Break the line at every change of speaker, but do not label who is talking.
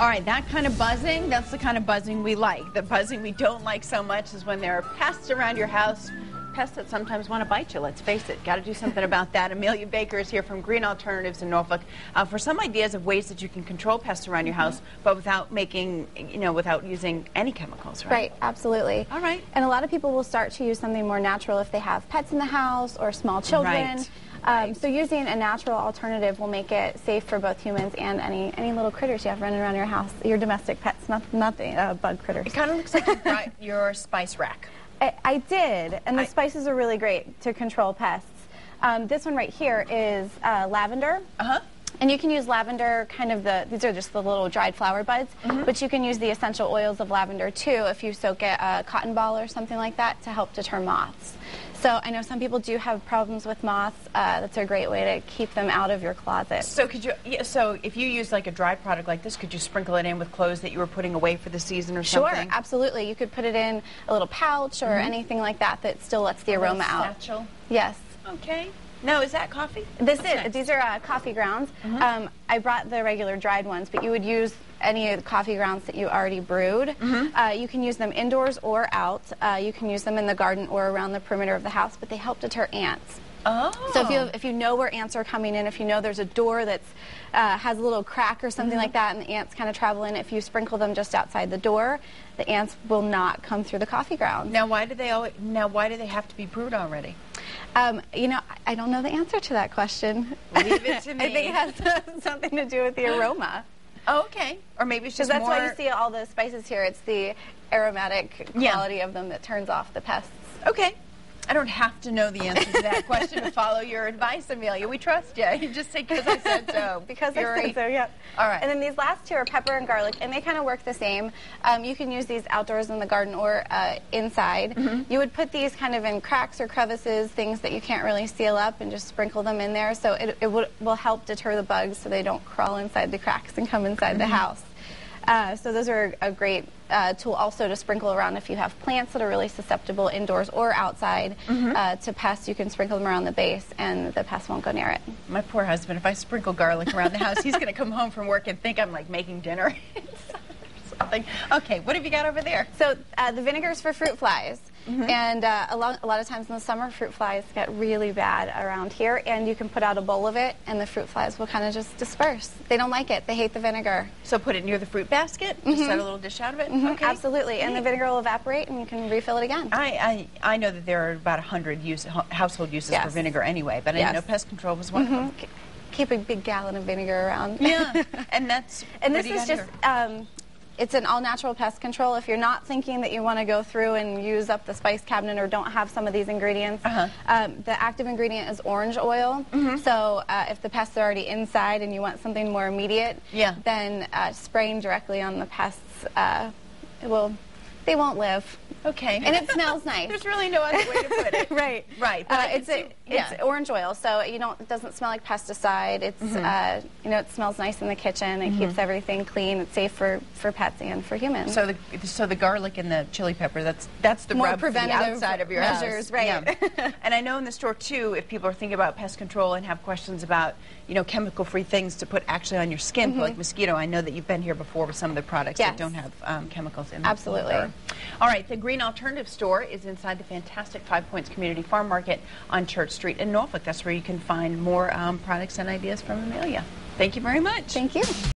All right, that kind of buzzing, that's the kind of buzzing we like. The buzzing we don't like so much is when there are pests around your house, pests that sometimes want to bite you, let's face it. Got to do something about that. Amelia Baker is here from Green Alternatives in Norfolk for some ideas of ways that you can control pests around your house, but without making, without using any chemicals, right?
Right, absolutely.
All right.
And a lot of people will start to use something more natural if they have pets in the house or small children.
Right.
So using a natural alternative will make it safe for both humans and any little critters you have running around your house, your domestic pets, nothing bug critters.
It kind of looks like you brought your spice rack.
I did, and the spices are really great to control pests. This one right here is lavender. And you can use lavender, these are just the little dried flower buds, but you can use the essential oils of lavender too if you soak it a cotton ball or something like that to help deter moths. So I know some people do have problems with moths. That's a great way to keep them out of your closet.
So so if you use like a dry product like this, could you sprinkle it in with clothes that you were putting away for the season or something?
Sure, absolutely. You could put it in a little pouch or anything like that that still lets the aroma out.
Satchel?
Yes.
Okay. Now, is that coffee?
These are coffee grounds. I brought the regular dried ones, but you would use any of the coffee grounds that you already brewed. You can use them indoors or out. You can use them in the garden or around the perimeter of the house, but they help deter ants.
Oh.
So if you know where ants are coming in, if you know there's a door that's has a little crack or something like that, and the ants kind of travel in, if you sprinkle them just outside the door, the ants will not come through the coffee grounds.
Now, why do they have to be brewed already?
I don't know the answer to that question.
Leave it to me.
I think it has something to do with the aroma.
Oh, okay. Or maybe it's just
that's why you see all the spices here. It's the aromatic quality of them that turns off the pests.
Okay. I don't have to know the answer to that question to follow your advice, Amelia. We trust you. You just say because I said so.
Because I said so, yeah.
All right.
And then these last two are pepper and garlic, and they kind of work the same. You can use these outdoors in the garden or inside. You would put these kind of in cracks or crevices, things that you can't really seal up, and just sprinkle them in there. So it will help deter the bugs so they don't crawl inside the cracks and come inside the house. So those are a great tool also to sprinkle around if you have plants that are really susceptible indoors or outside to pests. You can sprinkle them around the base and the pests won't go near it.
My poor husband, if I sprinkle garlic around the house, he's going to come home from work and think I'm like making dinner. Something. Okay, what have you got over there?
So the vinegar's for fruit flies. And a lot of times in the summer, fruit flies get really bad around here, and you can put out a bowl of it, and the fruit flies will kind of just disperse. They don't like it. They hate the vinegar.
So put it near the fruit basket? Just set a little dish out of it? Okay.
Absolutely. And the vinegar will evaporate, and you can refill it again.
I know that there are about 100 household uses for vinegar anyway, but I didn't know pest control was one of them.
Keep a big gallon of vinegar around.
Yeah, and
this is just... it's an all-natural pest control. If you're not thinking that you want to go through and use up the spice cabinet or don't have some of these ingredients, the active ingredient is orange oil. So if the pests are already inside and you want something more immediate, then spraying directly on the pests, they won't live.
Okay.
And it smells nice.
There's really no other way to put it.
Right.
Right.
It's orange oil, so it doesn't smell like pesticide. It's it smells nice in the kitchen. It keeps everything clean. It's safe for pets and for humans.
So the garlic and the chili pepper, that's the
more
rub
preventative
for the outside of your
measures,
house.
right?
Yeah. And I know in the store too, if people are thinking about pest control and have questions about chemical-free things to put actually on your skin, like mosquito. I know that you've been here before with some of the products that don't have chemicals in them.
Absolutely.
All right, the Green Alternative Store is inside the fantastic Five Points Community Farm Market on Church Street in Norfolk. That's where you can find more products and ideas from Amelia. Thank you very much.
Thank you.